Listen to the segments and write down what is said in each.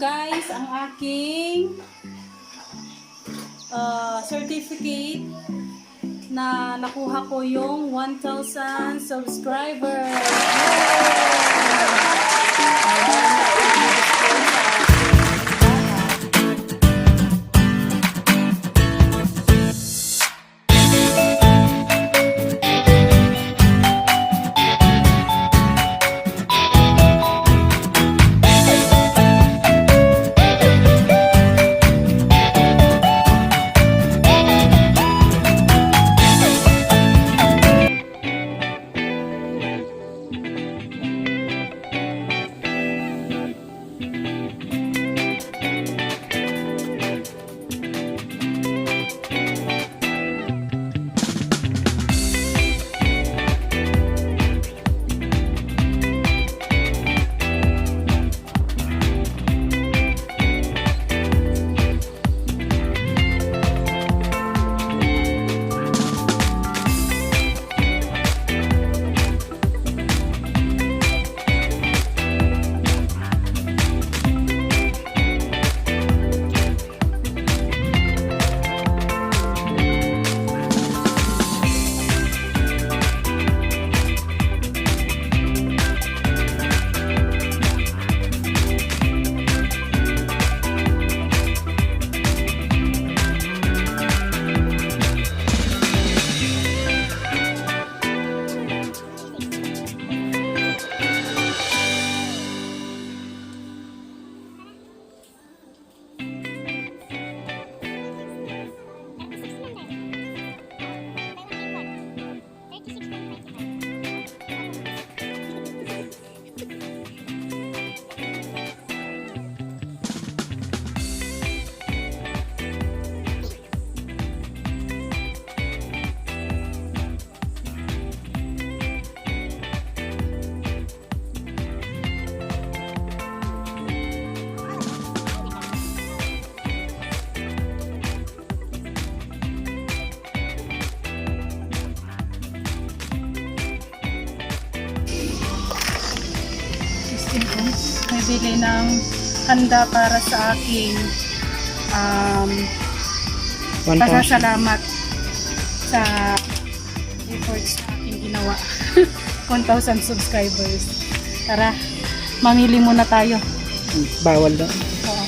guys, ang aking certificate na nakuha ko yung 1,000 subscribers. Bili ng handa para sa aking pasasalamat sa efforts na aking ginawa. 1,000 subscribers. Tara, mamili muna tayo. Bawal daw. Oo.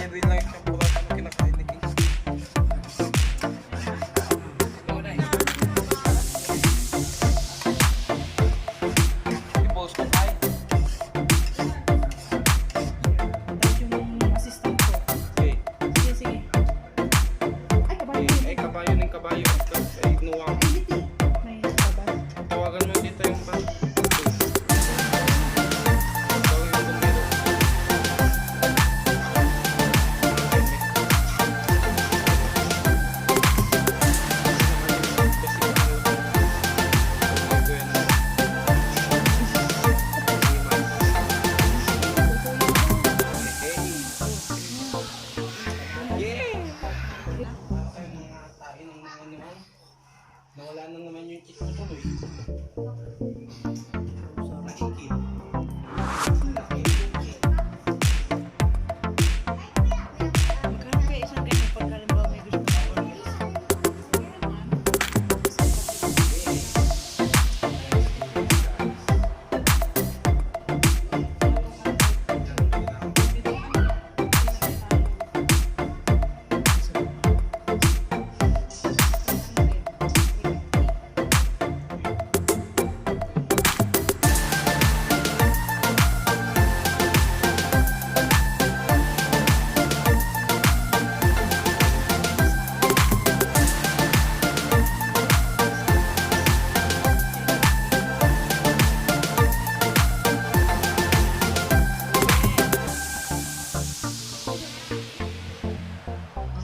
green lang yung champurado na kinakain ni King. I-post ko tayo. Yung assistant ko. Okay. Sige, sige. Ay, kabayo. Ay, kabayo ng kabayo. Tapos ay nuwang. May kabayo. Tawagan mo dito yung pa. Tawagin yung bumbero. Nawala na naman yung chip mo tuloy. Magkano kaya isang ganyan pag halimbawa may gusto mo organs?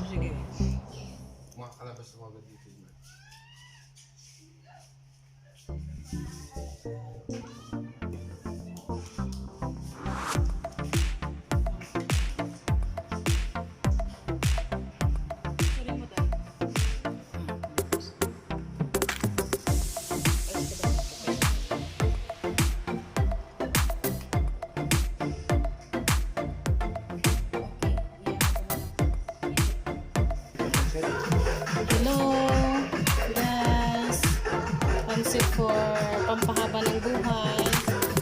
Sige. Makakalabas na agad dito. Sorry mo tayo. Hello, guys. Pancit for pampahaba ng buhay.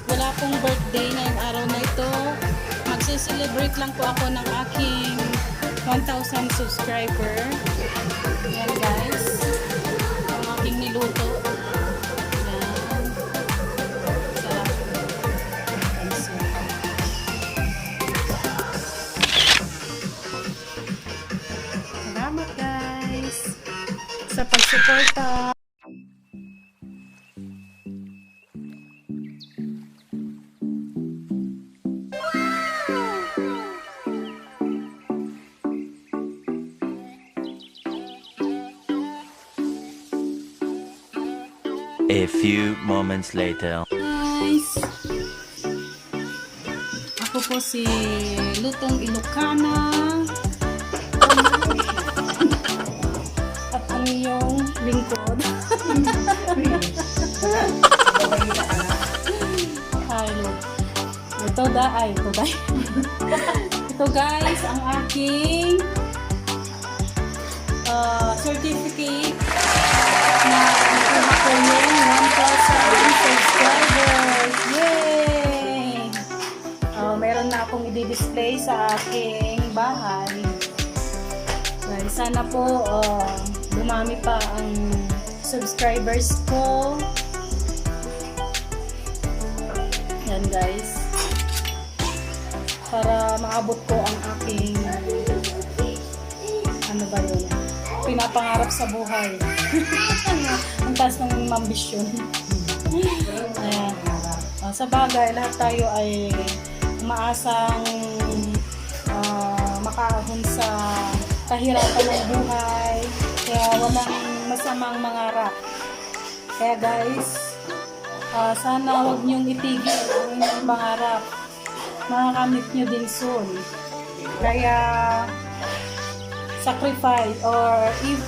Wala pong birthday ngayong araw na ito. Magse-celebrate lang po ako ng aking 1,000 subscriber. Yan, guys. Ang aking niluto. Yan. Sarap. Pancit. Salamat, guys, sa pagsuporta. A few moments later. Guys, ako po si Lutong Ilocana. At ang iyong lingkod. Hi, Lut. Ito ito guys, ang aking certificate na nakuha ko yung 1,000 subscribers. Yay! Meron na akong i-display sa aking bahay. Sana po dumami pa ang subscribers ko. Yan, guys. Para maabot ko ang aking ano ba yun? Pinapangarap sa buhay. Ang taas ng ambisyon. Ayan. Sa bagay, lahat tayo ay umaasang makaahon sa kahirapan ng buhay. Kaya walang masamang mangarap. Kaya guys, sana huwag niyong itigil ang inyong pangarap. Makakamit niyo din soon. Kaya sacrifice or if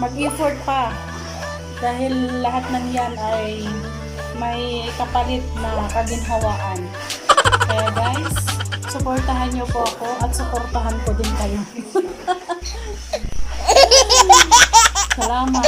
mag-effort pa dahil lahat ng yan ay may kapalit na kaginhawaan. Kaya guys, suportahan niyo po ako at suportahan ko din kayo. Salamat.